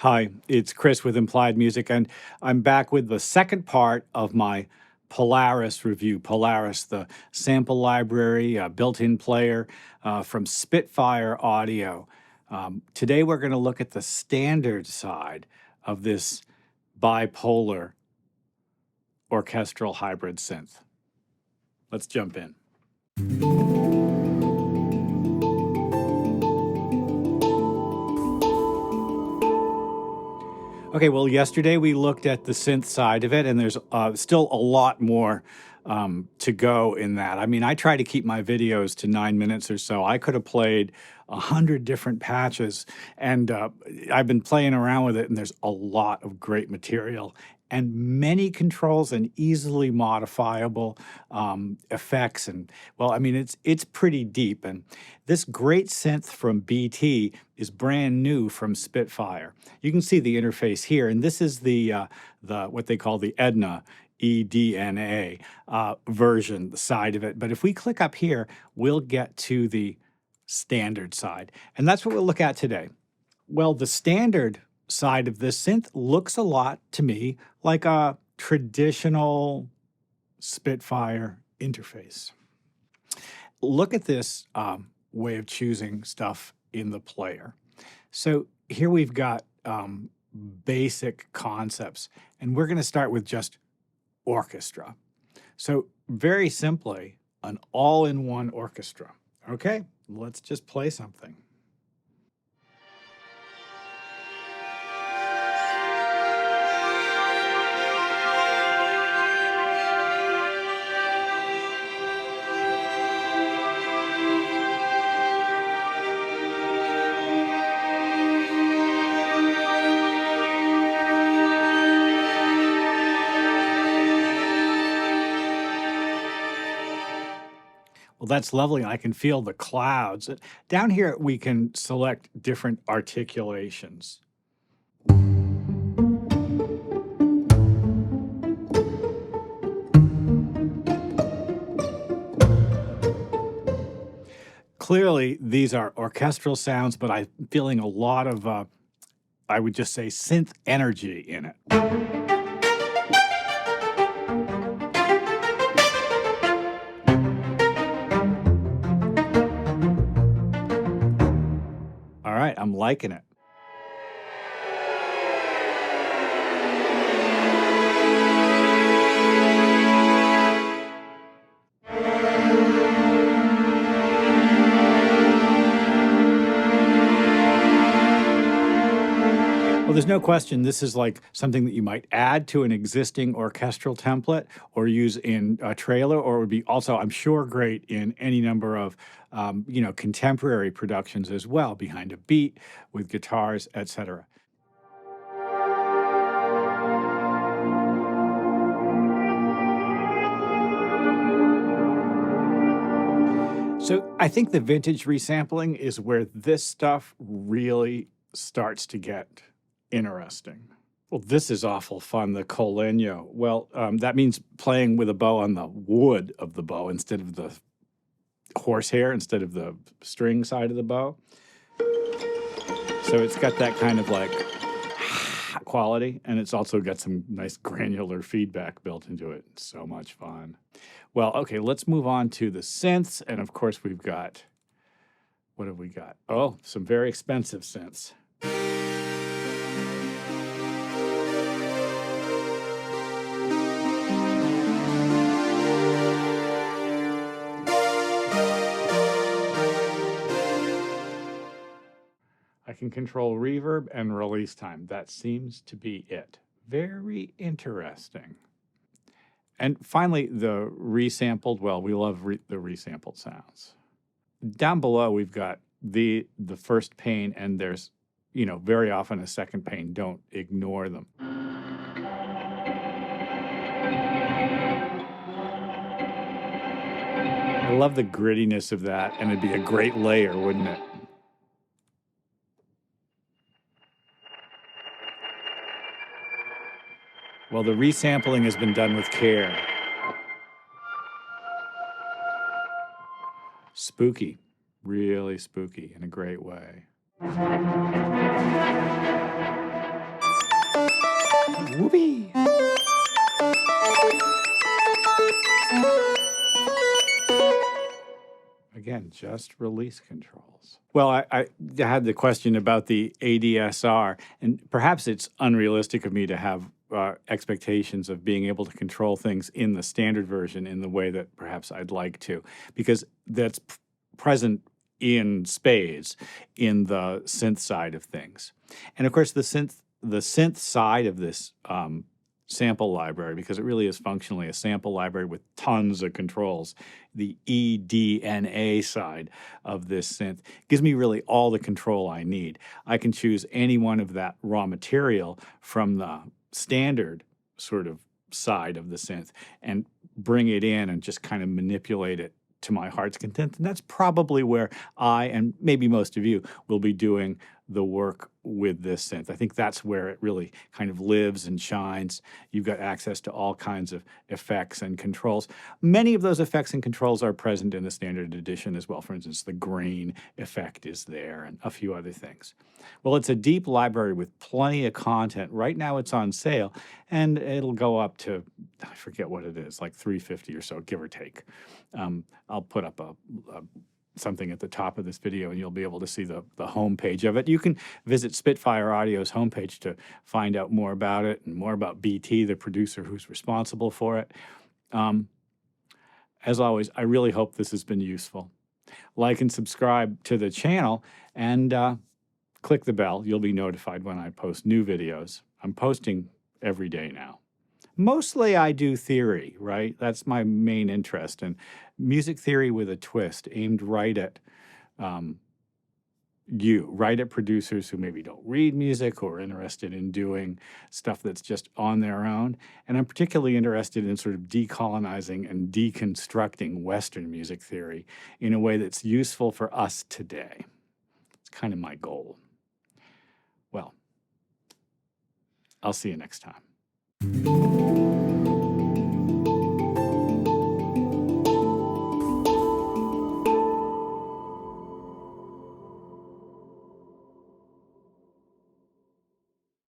Hi, it's Chris with Implied Music, and I'm back with the second part of my Polaris review. Polaris, the sample library, built-in player from Spitfire Audio. Today we're going to look at the standard side of this bipolar orchestral hybrid synth. Let's jump in. Okay, well, yesterday we looked at the synth side of it, and there's still a lot more to go in that. I mean, I try to keep my videos to 9 minutes or so. I could have played 100 different patches, and I've been playing around with it, and there's a lot of great material and many controls and easily modifiable effects. And well, I mean, it's pretty deep. And this great synth from BT is brand new from Spitfire. You can see the interface here, and this is the what they call the Edna. EDNA version, the side of it. But if we click up here, we'll get to the standard side. And that's what we'll look at today. Well, the standard side of this synth looks a lot to me like a traditional Spitfire interface. Look at this way of choosing stuff in the player. So here we've got basic concepts, and we're going to start with just orchestra. So very simply, an all-in-one orchestra. Okay, let's just play something. Well, that's lovely. I can feel the clouds. Down here, we can select different articulations. Clearly, these are orchestral sounds, but I'm feeling a lot of, I would just say, synth energy in it. All right, I'm liking it. Well, there's no question this is like something that you might add to an existing orchestral template or use in a trailer, or it would be also, I'm sure, great in any number of, contemporary productions as well, behind a beat, with guitars, etc. So I think the vintage resampling is where this stuff really starts to get interesting. Well, this is awful fun, the colegno. Well, that means playing with a bow on the wood of the bow instead of the horsehair, instead of the string side of the bow. So it's got that kind of like quality, and it's also got some nice granular feedback built into it. So much fun. Well, okay, let's move on to the synths, and of course we've got, what have we got? Oh, some very expensive synths. I can control reverb and release time. That seems to be it. Very interesting. And finally, the resampled. Well, we love the resampled sounds. Down below, we've got the first pane, and there's, very often a second pane. Don't ignore them. I love the grittiness of that, and it'd be a great layer, wouldn't it? Well, the resampling has been done with care. Spooky, really spooky in a great way. just release controls. Well, I had the question about the ADSR, and perhaps it's unrealistic of me to have expectations of being able to control things in the standard version in the way that perhaps I'd like to, because that's present in spades in the synth side of things. And of course, the synth side of this sample library, because it really is functionally a sample library with tons of controls, the EDNA side of this synth gives me really all the control I need. I can choose any one of that raw material from the standard sort of side of the synth and bring it in and just kind of manipulate it to my heart's content. And that's probably where I, and maybe most of you, will be doing the work with this synth. I think that's where it really kind of lives and shines. You've got access to all kinds of effects and controls. Many of those effects and controls are present in the standard edition as well. For instance, the grain effect is there and a few other things. Well, it's a deep library with plenty of content. Right now it's on sale, and it'll go up to, I forget what it is, like $350 or so, give or take. I'll put up something at the top of this video, and you'll be able to see the homepage of it. You can visit Spitfire Audio's homepage to find out more about it and more about BT, the producer who's responsible for it. As always, I really hope this has been useful. Like and subscribe to the channel, and click the bell. You'll be notified when I post new videos. I'm posting every day now. Mostly I do theory, right? That's my main interest, and music theory with a twist aimed right at right at producers who maybe don't read music or are interested in doing stuff that's just on their own. And I'm particularly interested in sort of decolonizing and deconstructing Western music theory in a way that's useful for us today. It's kind of my goal. Well, I'll see you next time.